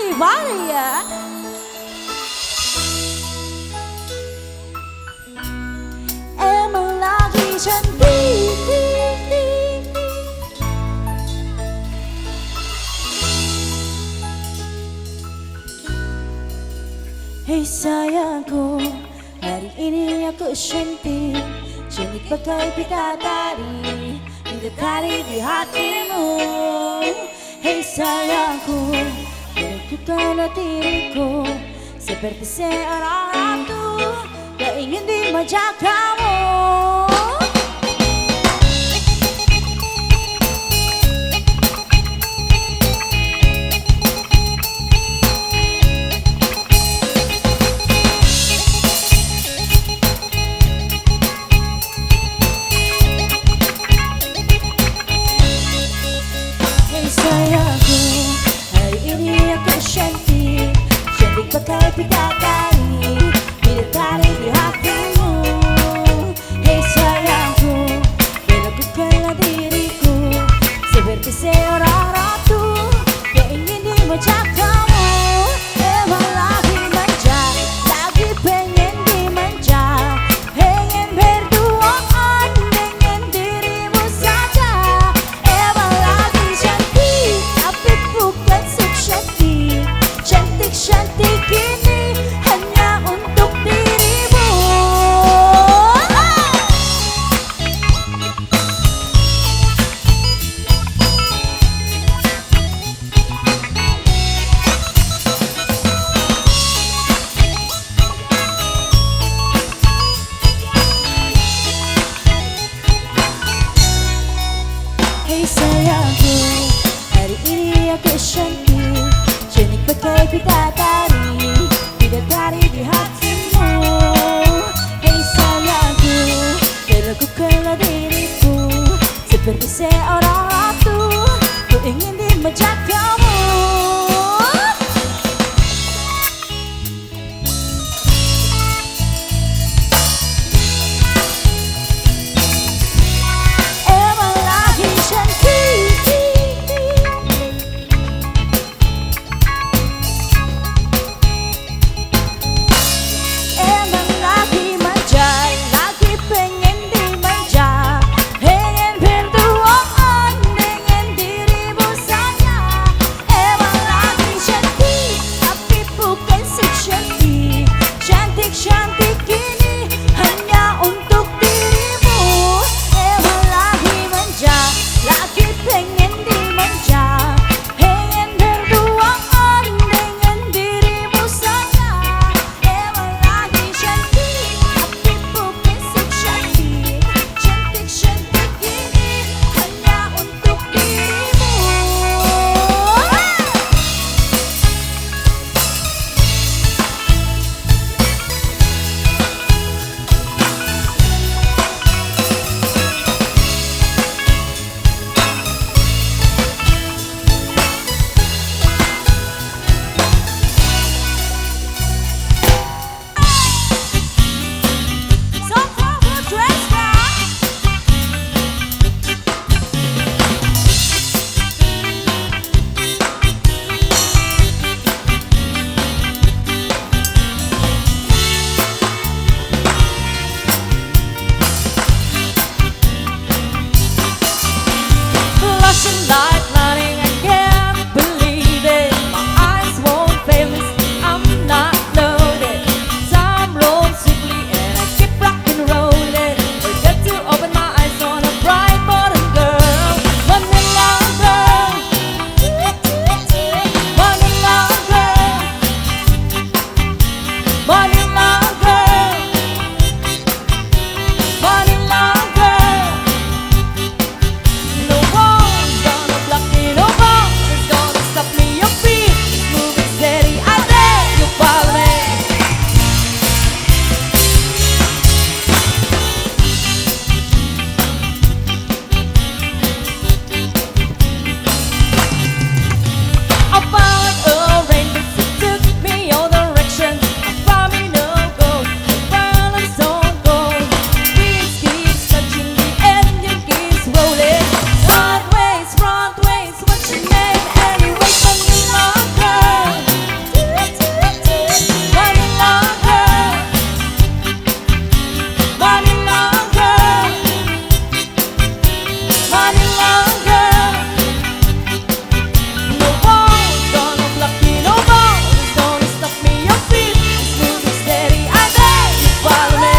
everybody ya. Emang lagi cantik. Hei sayangku, hari ini aku cantik, cantik pakai bidadari, bidadari di hatimu. Hei sayangku, lakukanlah diriku seperti seorang ratu, tak ingin dimanja kamu. Sayangku, hari ini aku cantik, cantik pakai bidadari, bidadari di hatimu. Hei sayangku, lakukanlah diriku seperti seorang ratu, yang ingin dimanja kamu. Emang lagi manja, lagi pengen dimanja, pengen berduaan dengan dirimu saja. Emang lagi cantik, tapi bukan secantik, cantik-cantik ini hanya untuk dirimu. Hei sayangku, hari ini aku cantik, cantik pakai bidadari, bidadari di hatimu. Hei sayangku, lakukanlah diriku seperti seorang ratu, ku ingin dimanja kamu. Emang lagi cantik, emang lagi manja, lagi pengen dimanja, pengen berduaan dengan dirimu saja. money longer. No walls gonna block me, no walls gonna stop me. Your feet is moving steady, I dare you follow me.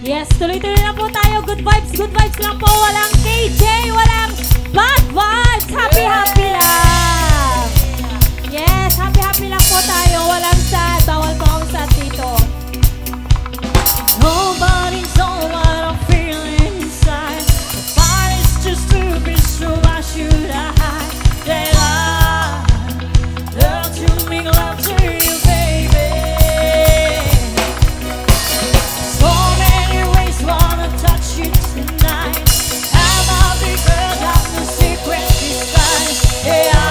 Yes, tuloy-tuloy na po tayo. Good vibes lang po. Walang KJ, walang bad vibes. Happy lang. Yes, happy lang po tayo. Walang sad. Bawal po ang sad dito. Nobody's all what I'm feeling inside. The fire's just too big, so why should I hide? That I love to make love to you, baby. So many ways wanna touch you tonight. I'm a big girl, got no secrets beside. Yeah.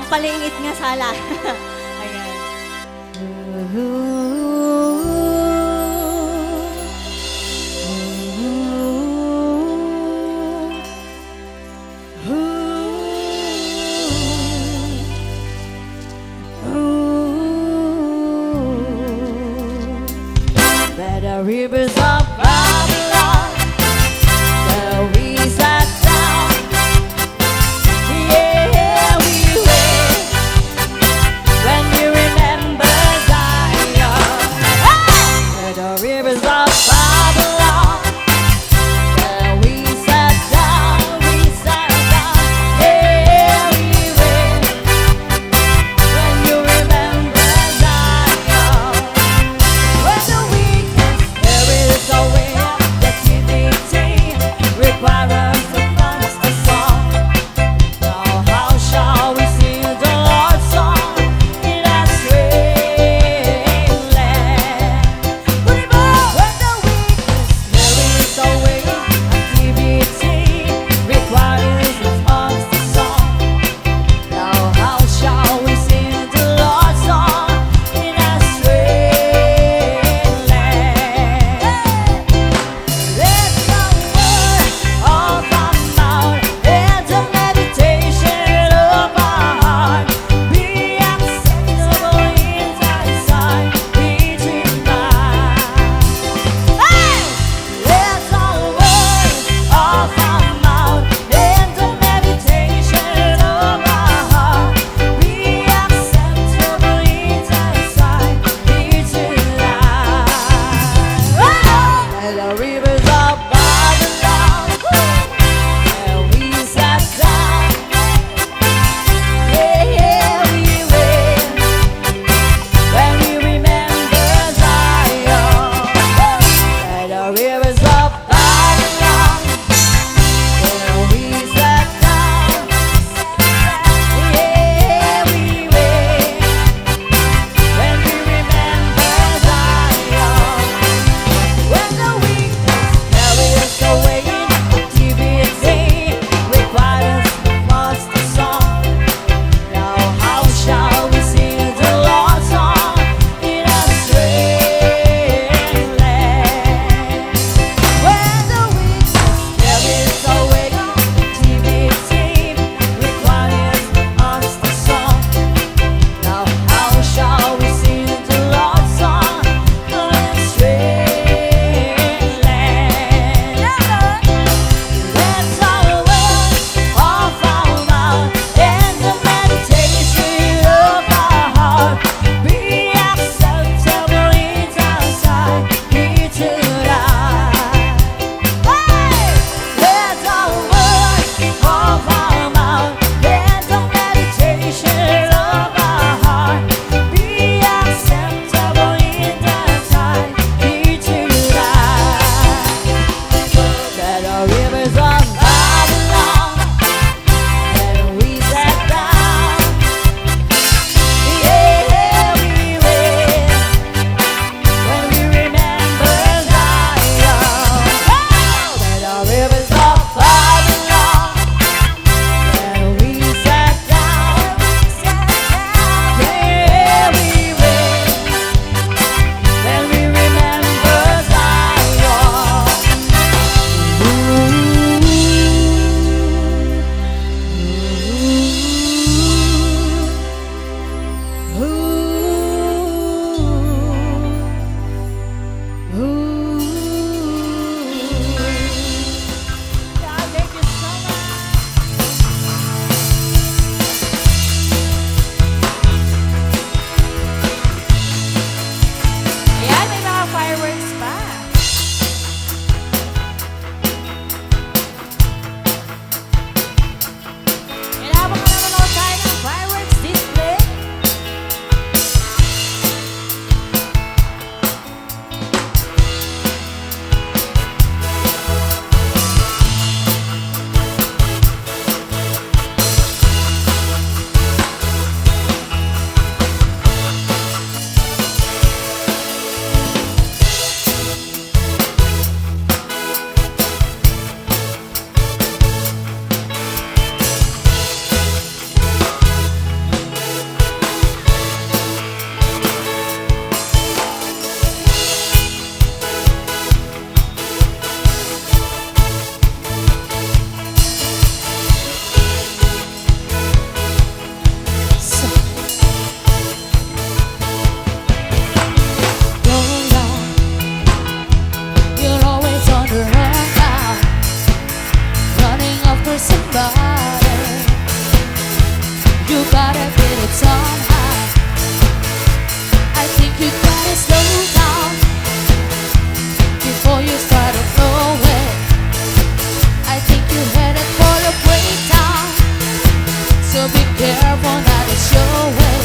Pampalingit nga sala. Ayan. By the rivers of Babylon, the winds are down. Yeah, we will. When you remember Zion, with somebody, you gotta get it somehow. I think you gotta slow down before you start to blow it. I think you're headed for a breakdown, so be careful not to show it.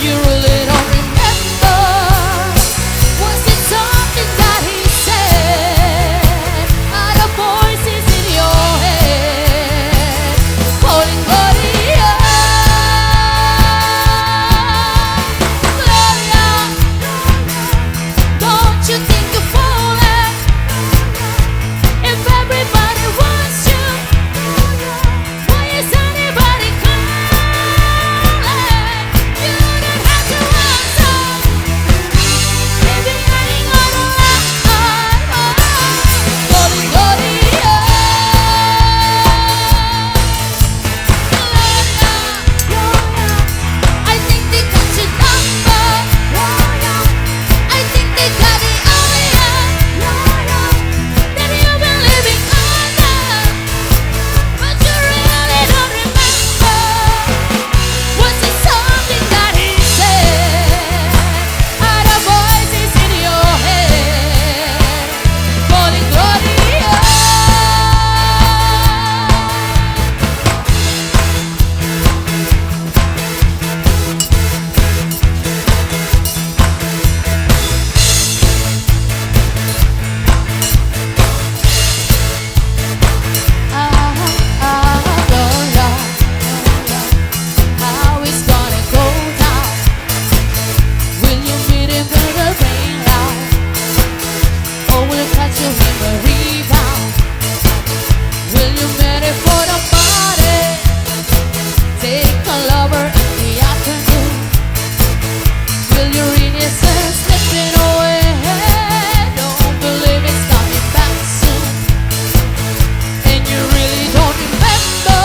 You really don't remember. Was it something that he said? Are the voices in your head calling Gloria? Gloria, don't you think you're falling? If everybody wants you, why is anybody calling? You don't have to answer. Maybe I ain't gonna lie. Calling Gloria. Gloria, I think they got your number. Gloria, I think they got it on ya. Gloria, that you've been living under, but you really don't remember. Was it something that he said? Are the voices in your head calling Gloria? Gloria, how it's gonna go down? Will you meet him in the rain now? Or will you catch him in the rebound? Will you meet him for the party? Take a lover in the afternoon. Will you read his sense slipping away? Don't believe it's coming back soon, and you really don't remember.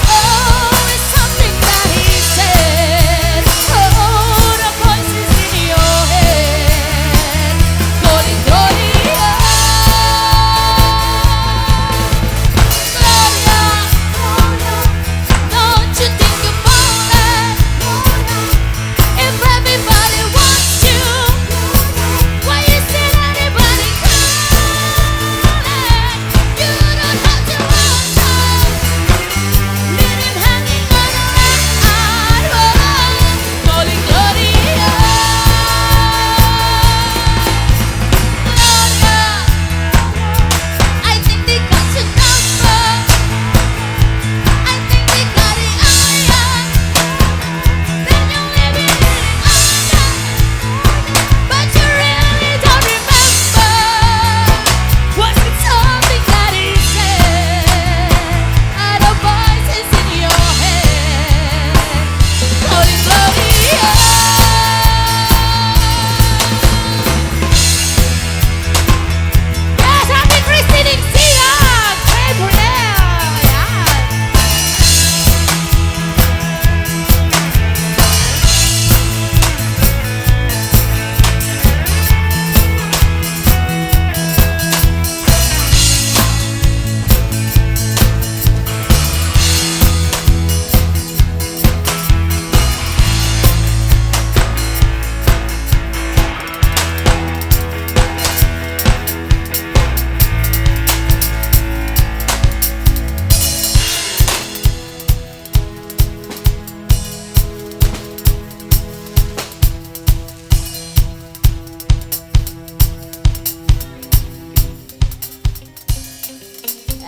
Oh, it's something that he said. Oh, the voices in your head calling Gloria. Gloria, don't you think you're falling? If everybody wants you, why is it anybody calling? You don't have to answer. Leave him hanging on a line, calling Gloria. Gloria, I think they got your number. I think they got it on ya. Then you're living in it under, but you really don't remember. Was it something that he said? Are the voices in your head calling Gloria? Yes, happy Christening Gig, April. Yeah.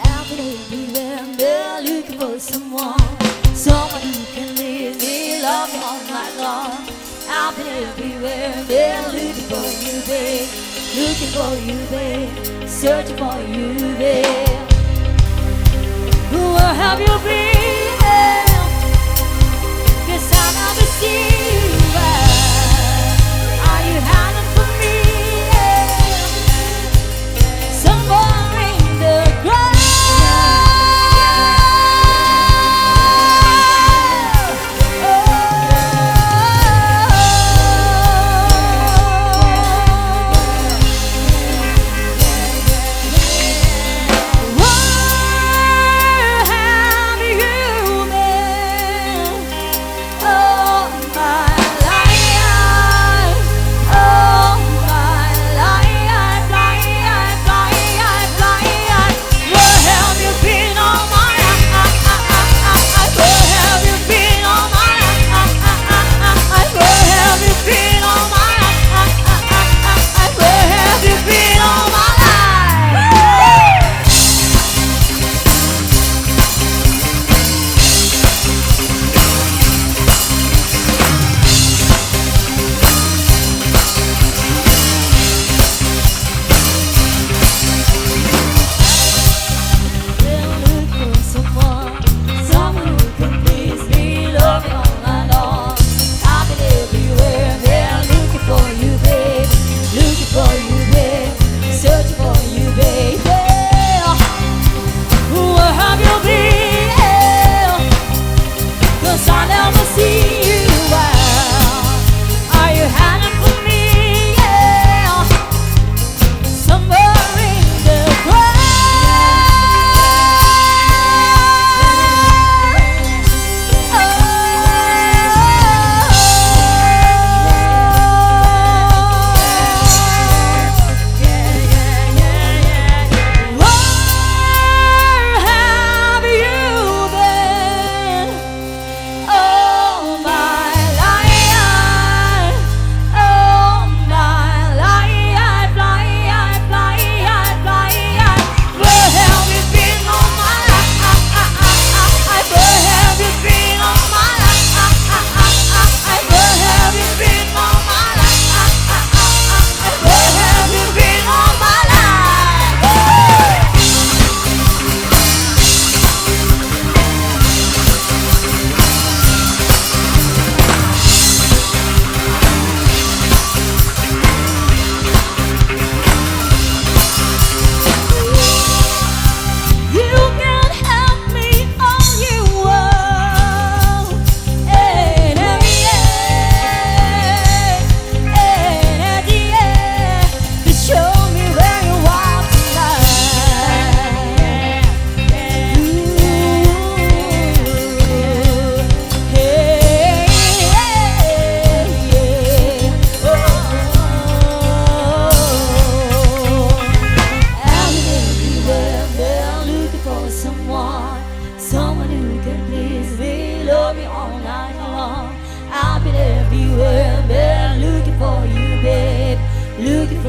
I've been everywhere, looking for someone who can leave me, love me all night long. I've been everywhere, looking for you, babe, looking for you, babe, searching for you, babe. Where have you been? 'Cause I never see you. Are you hiding from me? Somewhere in the ground. Oh.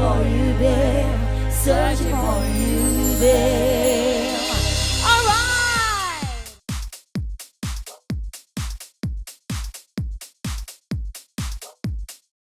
all you did.